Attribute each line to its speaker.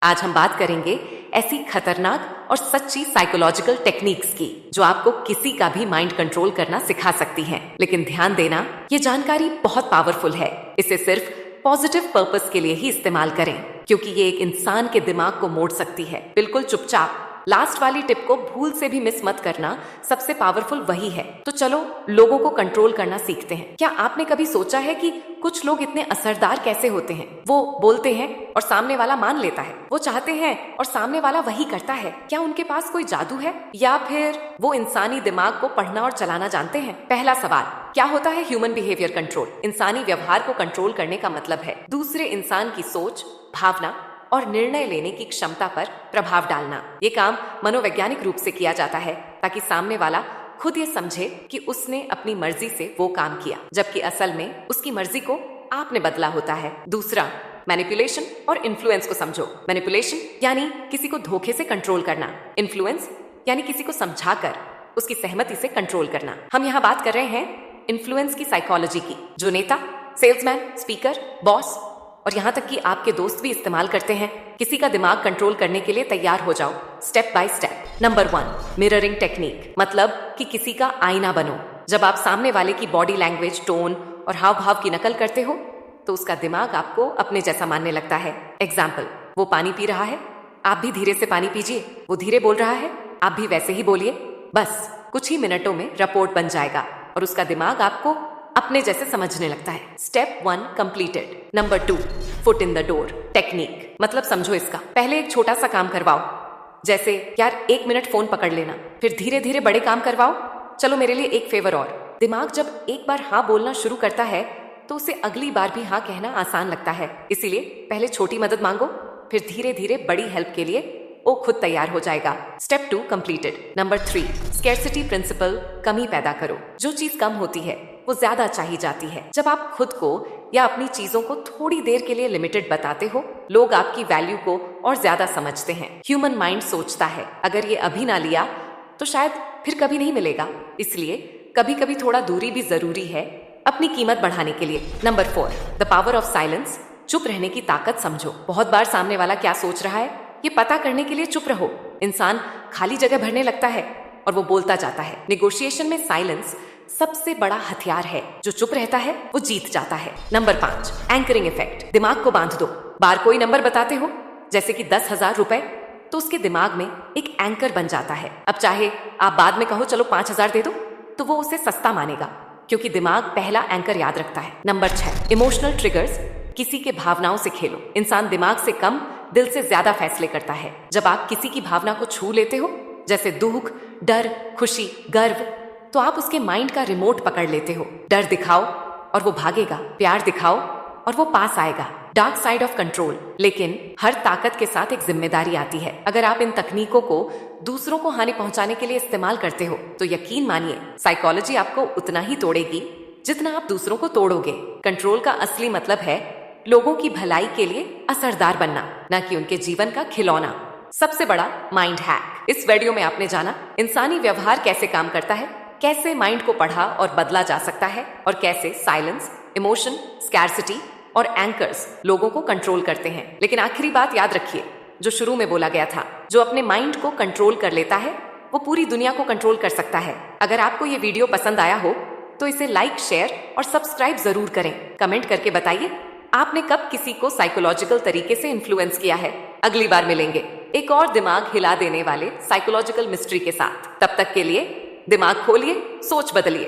Speaker 1: आज हम बात करेंगे ऐसी खतरनाक और सच्ची साइकोलॉजिकल टेक्निक्स की जो आपको किसी का भी माइंड कंट्रोल करना सिखा सकती हैं। लेकिन ध्यान देना, ये जानकारी बहुत पावरफुल है। इसे सिर्फ पॉजिटिव पर्पस के लिए ही इस्तेमाल करें, क्योंकि ये एक इंसान के दिमाग को मोड़ सकती है। बिल्कुल चुपचाप लास्ट वाली टिप को भूल से भी मिस मत करना, सबसे पावरफुल वही है। तो चलो लोगों को कंट्रोल करना सीखते हैं। क्या आपने कभी सोचा है कि कुछ लोग इतने असरदार कैसे होते हैं? वो बोलते हैं और सामने वाला मान लेता है, वो चाहते हैं और सामने वाला वही करता है। क्या उनके पास कोई जादू है, या फिर वो इंसानी दिमाग को पढ़ना और चलाना जानते हैं? पहला सवाल, क्या होता है ह्यूमन बिहेवियर कंट्रोल? इंसानी व्यवहार को कंट्रोल करने का मतलब है दूसरे इंसान की सोच, भावना और निर्णय लेने की क्षमता पर प्रभाव डालना। ये काम मनोवैज्ञानिक रूप से किया जाता है ताकि सामने वाला खुद ये समझे कि उसने अपनी मर्जी से वो काम किया, जबकि असल में उसकी मर्जी को आपने बदला होता है। दूसरा, मैनिपुलेशन और इन्फ्लुएंस को समझो। मैनिपुलेशन यानी किसी को धोखे से कंट्रोल करना, इन्फ्लुएंस यानी किसी को समझाकर उसकी सहमति से कंट्रोल करना। हम यहाँ बात कर रहे हैं इन्फ्लुएंस की साइकोलॉजी की, जो नेता, सेल्समैन, स्पीकर, बॉस और यहाँ तक कि आपके दोस्त भी इस्तेमाल करते हैं। किसी का दिमाग कंट्रोल करने के लिए तैयार हो जाओ, step by step. Number 1, mirroring technique, मतलब कि किसी का आईना बनो। जब आप सामने वाले की बॉडी लैंग्वेज, टोन और हाव भाव की नकल करते हो तो उसका दिमाग आपको अपने जैसा मानने लगता है। एग्जाम्पल, वो पानी पी रहा है, आप भी धीरे से पानी पीजिए। वो धीरे बोल रहा है, आप भी वैसे ही बोलिए। बस कुछ ही मिनटों में रिपोर्ट बन जाएगा और उसका दिमाग आपको अपने जैसे समझने लगता है। Step 1 completed. Number 2, foot in the door technique, मतलब समझो इसका। पहले एक छोटा सा काम करवाओ, जैसे यार 1 मिनट फोन पकड़ लेना, फिर धीरे धीरे बड़े काम करवाओ। चलो मेरे लिए एक फेवर और। दिमाग जब एक बार हाँ बोलना शुरू करता है तो उसे अगली बार भी हाँ कहना आसान लगता है। इसीलिए पहले छोटी मदद मांगो, फिर धीरे धीरे बड़ी हेल्प के लिए वो खुद तैयार हो जाएगा। Step 2 completed. Number 3, scarcity principle, कमी पैदा करो। जो चीज कम होती है वो ज्यादा चाहिए जाती है। जब आप खुद को या अपनी चीजों को थोड़ी देर के लिए लिमिटेड बताते हो, लोग आपकी वैल्यू को और ज्यादा समझते हैं। ह्यूमन माइंड सोचता है, अगर ये अभी ना लिया तो शायद फिर कभी नहीं मिलेगा। इसलिए कभी कभी थोड़ा दूरी भी जरूरी है अपनी कीमत बढ़ाने के लिए। Number 4, the power of silence, चुप रहने की ताकत समझो। बहुत बार सामने वाला क्या सोच रहा है ये पता करने के लिए चुप रहो। इंसान खाली जगह भरने लगता है और वो बोलता जाता है। निगोशिएशन में साइलेंस सबसे बड़ा हथियार है। जो चुप रहता है वो जीत जाता है। नंबर 5, एंकरिंग इफेक्ट, दिमाग को बांध दो। बार कोई नंबर बताते हो, जैसे कि 10,000 रुपए, तो उसके दिमाग में एक एंकर बन जाता है। अब चाहे आप बाद में कहो चलो 5,000 दे दो, तो वो उसे सस्ता मानेगा, क्योंकि दिमाग पहला एंकर याद रखता है। नंबर 6, इमोशनल ट्रिगर्स, किसी के भावनाओं से खेलो। इंसान दिमाग से कम दिल से ज्यादा फैसले करता है। जब आप किसी की भावना को छू लेते हो, जैसे दुख, डर, खुशी, गर्व, तो आप उसके माइंड का रिमोट पकड़ लेते हो। डर दिखाओ और वो भागेगा, प्यार दिखाओ और वो पास आएगा। Dark side of control. लेकिन हर ताकत के साथ एक जिम्मेदारी आती है। अगर आप इन तकनीकों को दूसरों को हानि पहुंचाने के लिए इस्तेमाल करते हो तो यकीन मानिए साइकोलॉजी आपको उतना ही तोड़ेगी जितना आप दूसरों को तोड़ोगे। कंट्रोल का असली मतलब है लोगों की भलाई के लिए असरदार बनना, न कि उनके जीवन का खिलौना। सबसे बड़ा माइंड हैक। इस वीडियो में आपने जाना इंसानी व्यवहार कैसे काम करता है, कैसे माइंड को पढ़ा और बदला जा सकता है, और कैसे साइलेंस, इमोशन, स्कैर्सिटी और एंकर्स लोगों को कंट्रोल करते हैं। लेकिन आखिरी बात याद रखिए, जो शुरू में बोला गया था, जो अपने माइंड को कंट्रोल कर लेता है वो पूरी दुनिया को कंट्रोल कर सकता है। अगर आपको ये वीडियो पसंद आया हो तो इसे लाइक, शेयर और सब्सक्राइब जरूर करें। कमेंट करके बताइए आपने कब किसी को साइकोलॉजिकल तरीके से इन्फ्लुएंस किया है। अगली बार मिलेंगे एक और दिमाग हिला देने वाले साइकोलॉजिकल मिस्ट्री के साथ। तब तक के लिए दिमाग खोलिए, सोच बदलिए।